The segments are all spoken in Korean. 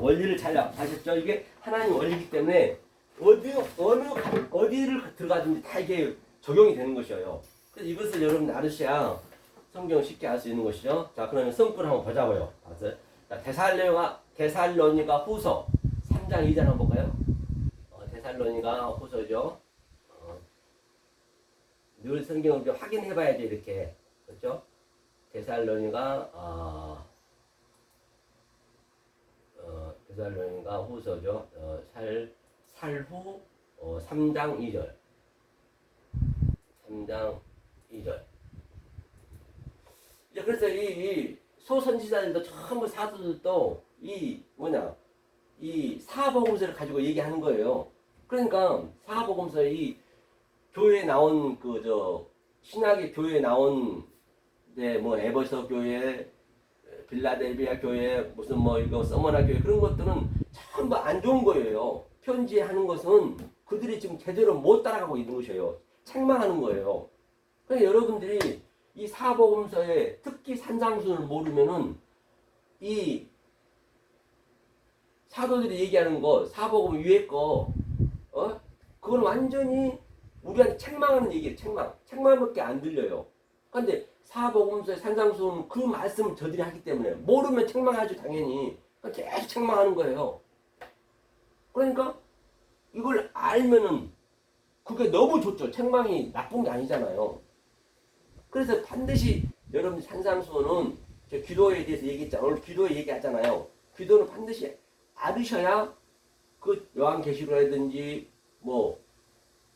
원리를 잘 아셨죠? 이게 하나님 원리이기 때문에 어디를 들어가든지 다 이게 적용이 되는 것이에요. 그래서 이것을 여러분 알으셔야 성경을 쉽게 알 수 있는 것이죠. 자, 그러면 성구를 한번 보자고요. 자, 데살로니가 후서 3장 2절 한번 볼까요? 데살로니가 후서죠. 늘 성경을 좀 확인해 봐야죠, 이렇게. 그렇죠? 데살로니가 후서죠. 살후 3장 2절. 3장 2절. 그래서 이 소선지자들도 전부 사도들도 이 사복음서를 가지고 얘기하는 거예요. 그러니까 사복음서 이 교회에 나온 신학의 교회에 나온 에베소 교회, 빌라델비아 교회, 무슨 이거 서머나 교회 그런 것들은 전부 안 좋은 거예요. 편지하는 것은 그들이 지금 제대로 못 따라가고 있는 것이에요. 책망하는 거예요. 그러니까 여러분들이 이 사복음서의 특히 산상순을 모르면은 이 사도들이 얘기하는 거, 사복음 위에 거, 그건 완전히 우리한테 책망하는 얘기예요. 책망밖에 안 들려요. 그런데 사복음서의 산상순은 그 말씀을 저들이 하기 때문에 모르면 책망하죠, 당연히. 계속 책망하는 거예요. 그러니까 이걸 알면은 그게 너무 좋죠. 책망이 나쁜 게 아니잖아요. 그래서 반드시 여러분 산상수훈은 저 기도에 대해서 얘기했잖아요. 오늘 기도에 얘기하잖아요. 기도는 반드시 알으셔야 그 요한계시록이라든지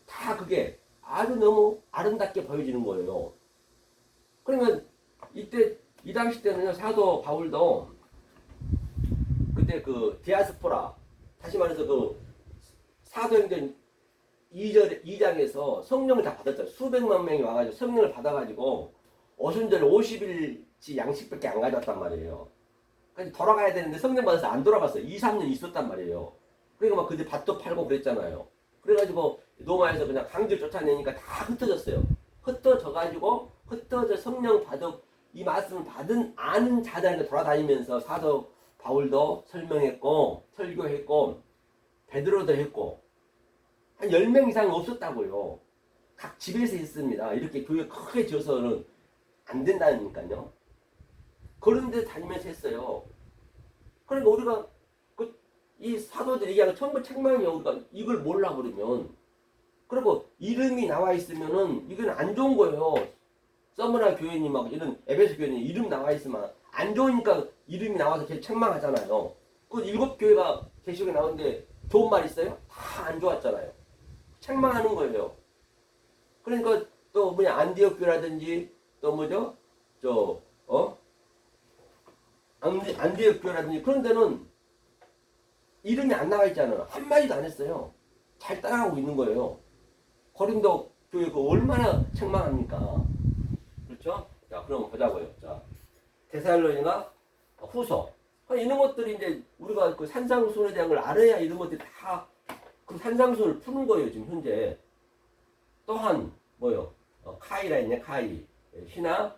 다 그게 아주 너무 아름답게 보여지는 거예요. 그러면 이때 이 당시 때는요, 사도 바울도 그때 그 디아스포라, 다시 말해서 그 사도행전 2장에서 성령을 다 받았죠. 수백만 명이 와가지고 성령을 받아가지고 오순절 50일치 양식밖에 안 가져왔단 말이에요. 그래서 돌아가야 되는데 성령 받아서 안 돌아갔어요. 2, 3년 있었단 말이에요. 그러니까 막 그때 밭도 팔고 그랬잖아요. 그래가지고 로마에서 그냥 강제 쫓아내니까 다 흩어졌어요. 흩어져 성령 이 말씀을 받은 아는 자들한테 돌아다니면서 사도 바울도 설명했고 설교했고 베드로도 했고 한 10명 이상 없었다고요. 각 집에서 했습니다. 이렇게 교회 크게 지어서는 안 된다니까요. 그런 데 다니면서 했어요. 그러니까 우리가 이 사도들이 얘기하는 전부 책망이요. 우리가 이걸 몰라 버리면, 그리고 이름이 나와 있으면은 이건 안 좋은 거예요. 서머나 교회님 이런 에베소 교회님 이름 나와 있으면 안 좋으니까 이름이 나와서 계속 책망하잖아요. 그 7교회가 계시록에 나오는데 좋은 말 있어요? 다 안 좋았잖아요. 책망하는 거예요. 그러니까 또 안디옥 교회라든지 또 안디옥 교회라든지 그런 데는 이름이 안 나와 있잖아요. 한마디도 안 했어요. 잘 따라가고 있는 거예요. 고린도 교회 얼마나 책망합니까? 그렇죠? 자, 그럼 보자고요. 자, 데살로니가 후서. 이런 것들이 이제 우리가 그 산상순에 대한 걸 알아야 이런 것들이 다 그 산상순을 푸는 거예요, 지금 현재. 또한 카이라 있네, 카이. 신화,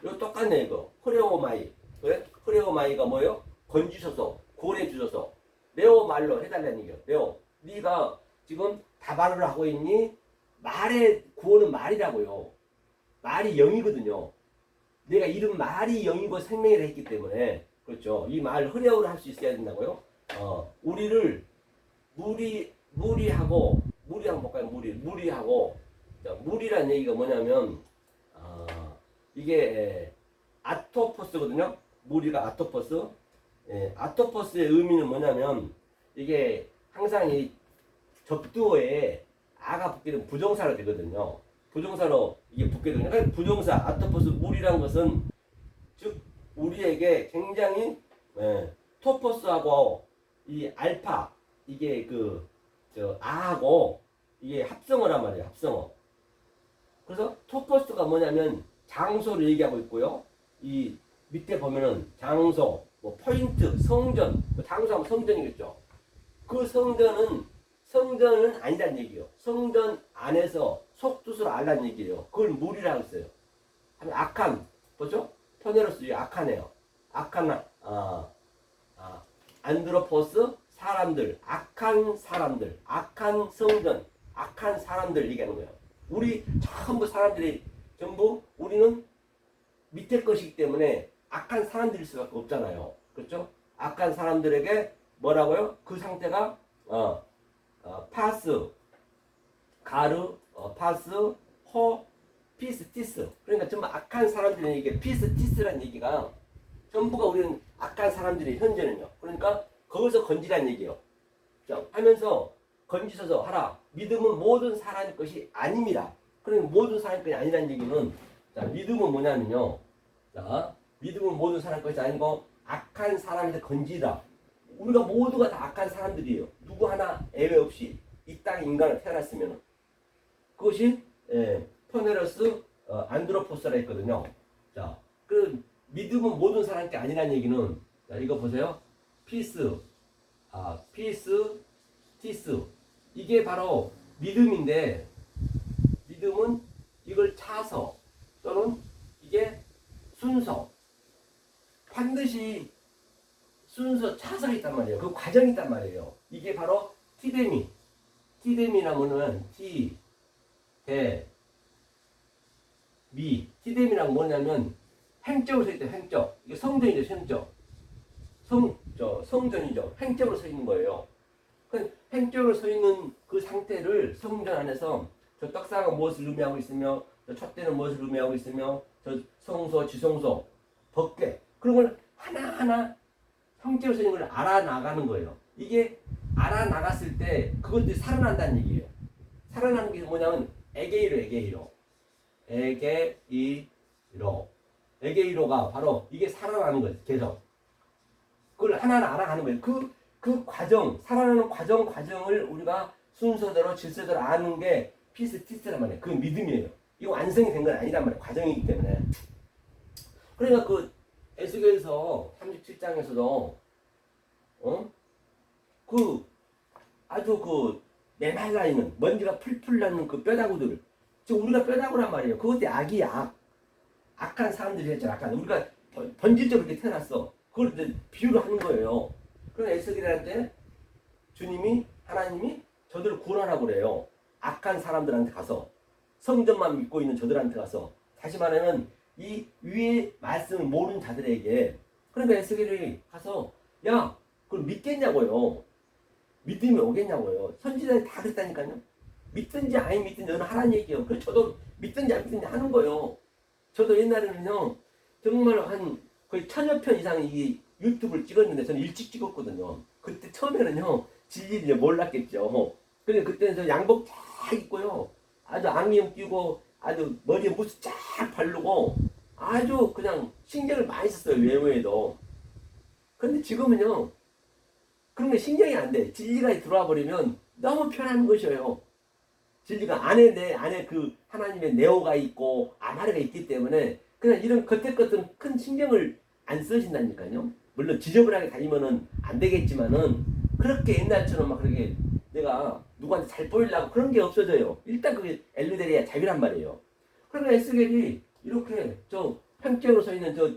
이거 똑같네, 이거. 흐레오마이. 왜? 흐레오마이가 뭐예요? 건지셔서, 구원해주셔서. 레오 말로 해달라는 얘기예요. 레오. 네가 지금 다발을 하고 있니? 구원은 말이라고요. 말이 영이거든요. 내가 이름 말이 영이고 생명이라 했기 때문에, 그렇죠. 이 말 흐레오를 할 수 있어야 된다고요. 우리를 무리하고 한번 볼까요? 무리하고. 무리란 얘기가 뭐냐면 이게 아토포스거든요. 무리가 아토포스. 아토포스의 의미는 뭐냐면 이게 항상 이 접두어에 아가 붙게 되면 부정사로 되거든요. 부정사로 이게 붙게 되거든요. 그러니까 부정사 아토포스 무리란 것은 즉 우리에게 굉장히 토포스하고 이 알파 이게 아하고 이게 합성어란 말이에요. 합성어. 그래서 토포스가 뭐냐면 장소를 얘기하고 있고요. 이 밑에 보면은 장소, 포인트, 성전, 장소하면 성전이겠죠. 그 성전은 아니란 얘기예요. 성전 안에서 속뜻으로 알란 얘기예요. 그걸 무리라고 했어요. 악한, 뭐죠? 토네로스 악하네요. 악한 안드로포스 사람들, 악한 사람들, 악한 성전, 악한 사람들 얘기하는 거예요. 우리 전부 사람들이 전부 우리는 밑에 것이기 때문에 악한 사람들일 수밖에 없잖아요. 그렇죠? 악한 사람들에게 뭐라고요? 그 상태가 파스, 가르, 파스, 호, 피스, 티스. 그러니까 전부 악한 사람들의 얘기, 피스, 티스라는 얘기가 전부가 우리는 악한 사람들의 현재는요. 그러니까 거기서 건지라는 얘기예요. 자, 하면서 건지셔서 하라. 믿음은 모든 사람의 것이 아닙니다. 그러니까 모든 사람의 것이 아니라는 얘기는 자, 믿음은 뭐냐면요. 자, 믿음은 모든 사람의 것이 아니고 악한 사람한테 건지다. 우리가 모두가 다 악한 사람들이에요. 누구 하나 예외 없이 이 땅에 인간을 태어났으면 그것이 포네러스 안드로포스라 했거든요. 자, 그 믿음은 모든 사람께 아니라는 얘기는 자, 이거 보세요. 피스, 피스, 티스. 이게 바로 믿음인데 믿음은 이걸 차서 또는 이게 순서 반드시 순서 차서가 있단 말이에요. 그 과정이 있단 말이에요. 이게 바로 티데미. 티데미라면은 티, 데, 미. 티데미란 뭐냐면 행적으로 서 있다. 행적. 이게 성전이죠. 행적. 성전이죠. 행적으로 서 있는 거예요. 그 행적으로 서 있는 그 상태를 성전 안에서 저 떡상은 무엇을 의미하고 있으며 저 촛대는 무엇을 의미하고 있으며 저 성소, 지성소, 법궤 그런 걸 하나하나 형체로 서 있는 걸 알아나가는 거예요. 이게 알아나갔을 때 그것들이 살아난다는 얘기예요. 살아나는 게 뭐냐면 에게이로. 에게이로가 바로 이게 살아나는 거예요. 계속. 그걸 하나하나 알아가는 거예요. 그 과정, 살아나는 과정을 우리가 순서대로 질서대로 아는 게 피스티스란 말이에요. 그 믿음이에요. 이거 완성이 된 건 아니란 말이에요. 과정이기 때문에. 그러니까 그 에스겔서 37장에서도 그 아주 그 메말라 있는 먼지가 풀풀 나는 그 뼈다구들 지금 우리가 뼈다구란 말이에요. 그것도 악이야. 악한 사람들이 했잖아. 악한 우리가 본질적으로 이렇게 태어났어. 그걸 이제 비유를 하는 거예요. 그래서 에스겔한테 주님이 하나님이 저들을 구원하라고 그래요. 악한 사람들한테 가서 성전만 믿고 있는 저들한테 가서 다시 말하면 이 위의 말씀을 모르는 자들에게 그러니까 에스겔이 가서 야 그걸 믿겠냐고요. 믿음이 오겠냐고요. 선지자들이 다 그랬다니까요. 믿든지 아니 믿든지 너는 하라는 얘기예요. 그래서 저도 믿든지 안 믿든지 하는 거예요. 저도 옛날에는요 정말 한 거의 1000여 편 이상 이 유튜브를 찍었는데 저는 일찍 찍었거든요. 그때 처음에는요 진리를 몰랐겠죠. 근데 그때는 저 양복 쫙 입고요 아주 안경 끼고 아주 머리에 무스 쫙 바르고 아주 그냥 신경을 많이 썼어요. 외모에도. 근데 지금은요 그런 게 신경이 안 돼. 진리가 들어와 버리면 너무 편한 것이에요. 진리가 내 안에 그 하나님의 네오가 있고 아마르가 있기 때문에 그냥 이런 겉에 것들은 큰 신경을 안 쓰신다니까요. 물론 지저분하게 다니면은 안 되겠지만은 그렇게 옛날처럼 막 그렇게 내가 누구한테 잘 보이려고 그런 게 없어져요. 일단 그게 엘르데리아 자비란 말이에요. 그러니까 에스겔이 이렇게 저 평적으로 서 있는 저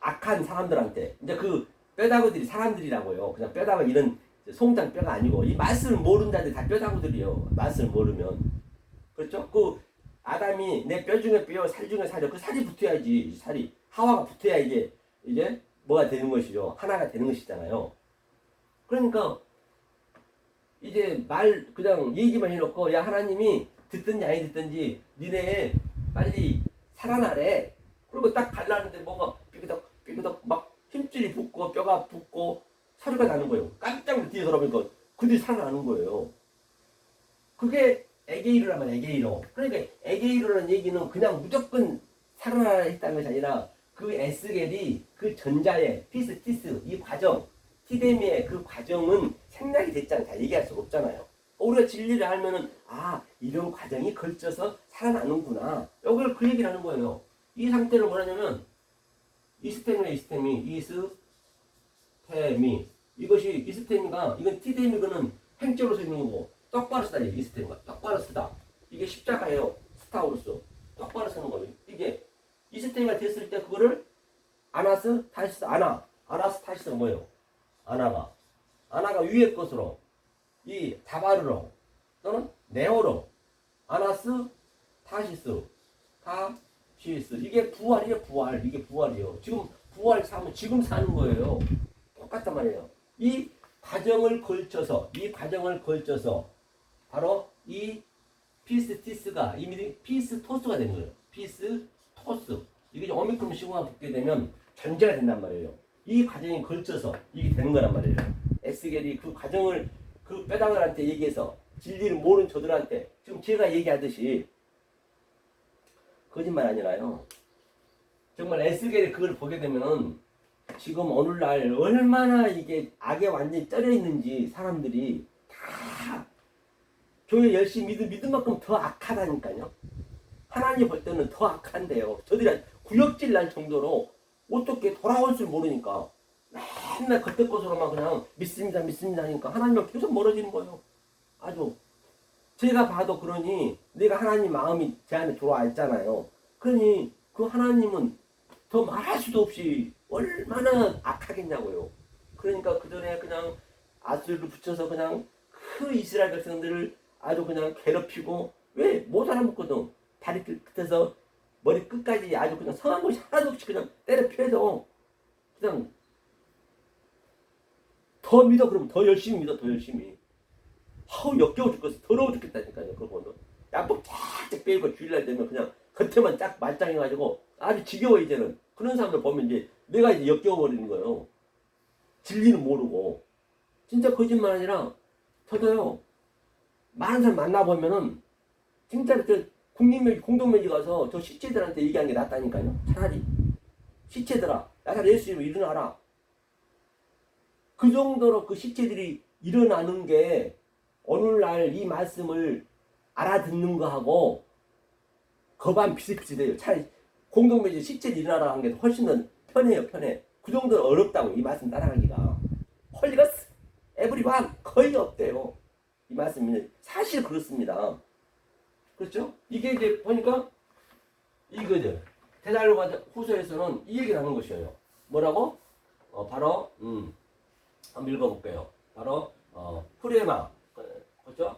악한 사람들한테 이제 그 뼈다구들이 사람들이라고요. 그냥 뼈다구 이런 송장 뼈가 아니고 이 말씀을 모르는 자들이 다 뼈다구들이요. 말씀을 모르면 그렇죠? 그 아담이 내 뼈 중에 뼈, 살 중에 살이요. 그 살이 붙어야지 살이 하와가 붙어야 이게 뭐가 되는 것이죠. 하나가 되는 것이잖아요. 그러니까 이제 말 그냥 얘기만 해놓고 야 하나님이 듣든지 아니 듣든지 니네 빨리 살아나래. 그리고 딱 갈라는데 뭐가 삐그덕 막 힘줄이 붙고 뼈가 붙고 사료가 나는 거예요. 깜짝 놀라 뒤에 돌아보니까 그들이 살아나는 거예요. 그게 에게이로란 말이에요. 에게이로. 그러니까 에게이로라는 얘기는 그냥 무조건 살아나야 했다는 것이 아니라 그 에스겔이 그 전자의 피스티스 이 과정 티데미의 그 과정은 생략이 됐잖아요. 다 얘기할 수가 없잖아요. 우리가 진리를 알면은 아 이런 과정이 걸쳐서 살아나는구나. 이걸 그 얘기를 하는 거예요. 이 상태를 뭐냐면 이스테미 이것이 이스테미가 이건 티데미거는 행적으로 서 있는 거고 똑바로 쓰다 이스테미가 똑바로 쓰다 이게 십자가예요. 스타우루스 똑바로 쓰는 거예요. 이게 이스테미가 됐을 때 그거를 아나스 타시스 아나스 타시스가 뭐예요? 아나가 위의 것으로 이 다바르로 또는 네오로 아나스 타시스 이게 부활이에요. 지금 부활 사면 지금 사는 거예요. 똑같단 말이에요. 이 과정을 걸쳐서 바로 이 피스티스가 이미 피스토스가 된 거예요. 피스토스. 이게 오미크론 시고가 붙게 되면 전제가 된단 말이에요. 이 과정이 걸쳐서 이게 되는 거란 말이에요. 에스겔이 그 과정을 그 빼당들한테 얘기해서 진리를 모르는 저들한테 지금 제가 얘기하듯이 거짓말 아니라요. 정말 에스겔이 그걸 보게 되면은 지금 오늘날 얼마나 이게 악에 완전히 떨어 있는지 사람들이 다 교회 열심히 믿은 만큼 더 악하다니까요. 하나님 볼 때는 더 악한데요. 저들이 구역질 날 정도로 어떻게 돌아올 줄 모르니까 맨날 겉에 것으로만 그냥 믿습니다 하니까 하나님과 계속 멀어지는 거예요. 아주 제가 봐도 그러니 내가 하나님 마음이 제 안에 들어와 있잖아요. 그러니 그 하나님은 더 말할 수도 없이 얼마나 악하겠냐고요. 그러니까 그 전에 그냥 아수를 붙여서 그냥 그 이스라엘 백성들을 아주 그냥 괴롭히고 왜 못 알아먹거든. 다리 끝에서 머리 끝까지 아주 그냥 성한 것이 하나도 없이 그냥 때려 패도 그냥 더 믿어. 그러면 더 열심히 믿어. 아우 역겨워 죽겠어. 더러워 죽겠다니까요. 그거는 양복 쫙쫙 빼고 주일날 되면 그냥 겉에만 딱 말짱해가지고 아주 지겨워 이제는. 그런 사람들 보면 이제 내가 이제 역겨워 버리는 거예요. 진리는 모르고. 진짜 거짓말 아니라 저도요. 많은 사람 만나보면은 진짜로 저 공동묘지 가서 저 시체들한테 얘기하는 게 낫다니까요. 차라리 시체들아 나사 예수 이름으로 일어나라. 그 정도로 그 시체들이 일어나는 게 오늘날 이 말씀을 알아듣는 거하고 거반 비슷비슷해요. 차라리 공동묘지 시체들 일어나라 하는 게 훨씬 더 편해요. 그 정도로 어렵다고 이 말씀 따라가기가. 홀리거스 에브리반 거의 없대요. 이 말씀이 사실 그렇습니다. 그렇죠? 이게 이제 보니까 이거죠. 데살로니가 후서에서는 이 얘기를 하는 것이에요. 뭐라고? 바로 한번 읽어볼게요. 바로 후레마 그렇죠?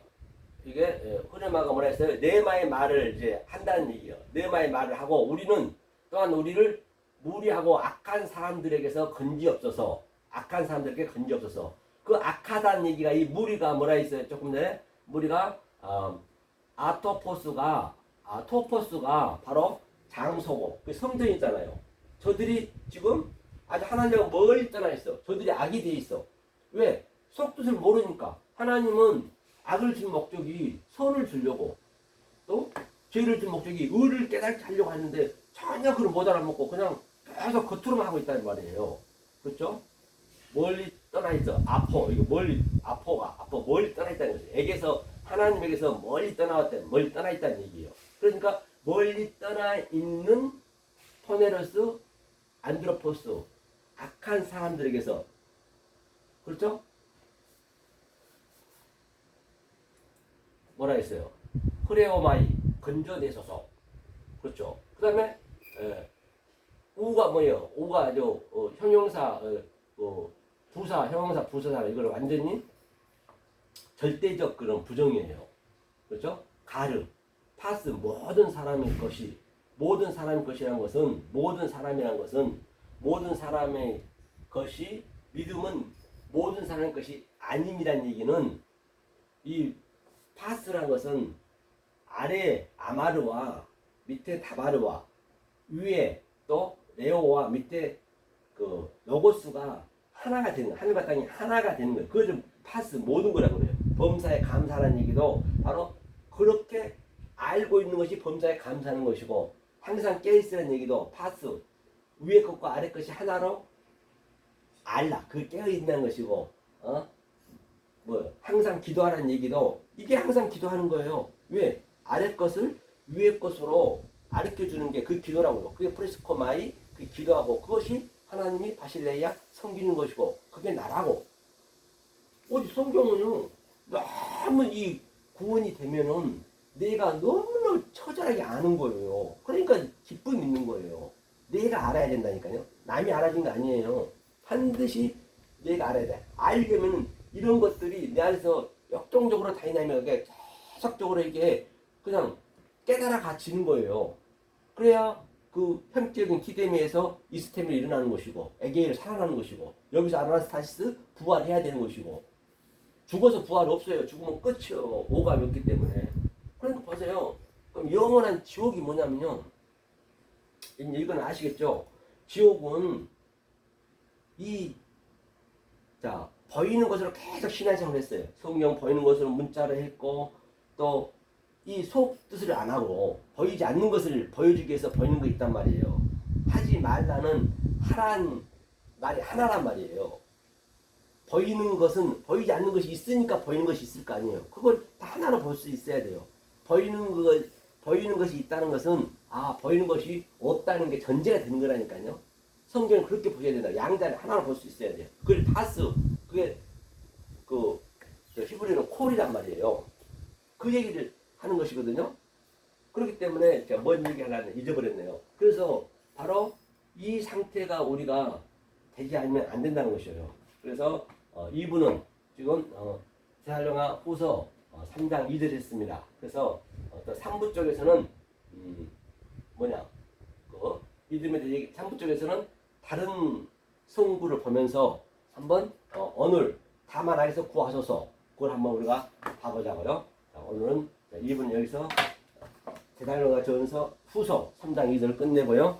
이게 후레마가 뭐라 했어요? 네마의 말을 이제 한다는 얘기예요. 네마의 말을 하고 우리는 또한 우리를 무리하고 악한 사람들에게서 건지옵소서. 그 악하다는 얘기가 이 무리가 뭐라 했어요? 조금 전에 무리가 토포스가 바로 장소고 그 성전이 있잖아요. 저들이 지금 아주 하나님과 멀리 떠나 있어. 저들이 악이 돼 있어. 왜? 속뜻을 모르니까. 하나님은 악을 준 목적이 선을 주려고 또 죄를 준 목적이 의를 깨닫게 하려고 하는데 전혀 그걸 못 알아먹고 그냥 계속 겉으로만 하고 있다는 말이에요. 그렇죠? 멀리 떠나 있어. 이거 멀리 떠나 있다는 거죠. 하나님에게서 멀리 떠나 있다는 얘기예요. 그러니까 멀리 떠나 있는 토네로스, 안드로포스, 악한 사람들에게서 그렇죠? 뭐라 했어요? 흐레오마이 건져내소서. 그렇죠? 그 다음에 우가 뭐예요? 우가 형용사 형용사 부사사 이걸 완전히 절대적 그런 부정이에요. 그렇죠? 가르, 파스 모든 사람의 것이라는 것은 모든 사람의 것이 믿음은 모든 사람의 것이 아님이란 얘기는 이 파스라는 것은 아래 아마르와 밑에 다바르와 위에 또 레오와 밑에 그 로고스가 하나가 되는 거예요. 하늘과 땅이 하나가 되는 거예요. 그걸 좀 파스 모든 거라고 그래요. 범사에 감사하는 얘기도 바로 그렇게 알고 있는 것이 범사에 감사하는 것이고 항상 깨어있으라는 얘기도 파스 위에 것과 아래 것이 하나로 알라 그 깨어있는 것이고 항상 기도하라는 얘기도 이게 항상 기도하는 거예요. 왜? 아래 것을 위에 것으로 가르쳐 주는 게 그 기도라고요. 그게 프레스코마이 그 기도하고 그것이 하나님이 바실레야 섬기는 것이고 그게 나라고. 어디 성경은요 너무 이 구원이 되면은 내가 너무나 처절하게 아는 거예요. 그러니까 기쁨이 있는 거예요. 내가 알아야 된다니까요. 남이 알아준 거 아니에요. 반드시 내가 알아야 돼. 알려면 이런 것들이 내 안에서 역동적으로 다이나믹하게 계속적으로 이게 그냥 깨달아 가지는 거예요. 그래야 그 현격적인 기대미에서 이스템이 일어나는 것이고 에게일 살아나는 것이고 여기서 아나스타시스 부활해야 되는 것이고 죽어서 부활 없어요. 죽으면 끝이요. 오감이 없기 때문에. 그러니까 보세요. 그럼 영원한 지옥이 뭐냐면요. 이건 아시겠죠? 지옥은 자, 보이는 것으로 계속 신앙생활을 했어요. 성경 보이는 것으로 문자로 했고, 또 이 속 뜻을 안 하고, 보이지 않는 것을 보여주기 위해서 보이는 거 있단 말이에요. 하지 말라는 하란 말이 하나란 말이에요. 보이는 것은, 보이지 않는 것이 있으니까 보이는 것이 있을 거 아니에요. 그걸 다 하나로 볼 수 있어야 돼요. 보이는 것이 있다는 것은, 보이는 것이 없다는 게 전제가 되는 거라니까요. 성경은 그렇게 보셔야 된다. 양자를 하나로 볼 수 있어야 돼요. 그걸 다스, 그게 히브리어는 콜이란 말이에요. 그 얘기를 하는 것이거든요. 그렇기 때문에 제가 뭔 얘기 하려는 잊어버렸네요. 그래서 바로 이 상태가 우리가 되지 않으면 안 된다는 것이에요. 그래서 이분은 지금 데살로니가 후서 3장 2절 했습니다. 그래서 또 3부 쪽에서는 믿음에 대해 3부 쪽에서는 다른 성구를 보면서 한번 오늘 다만 안에서 구하소서 그걸 한번 우리가 봐보자고요. 자, 오늘은 2분 여기서 데살로니가 전서 후서 3장 2절을 끝내고요.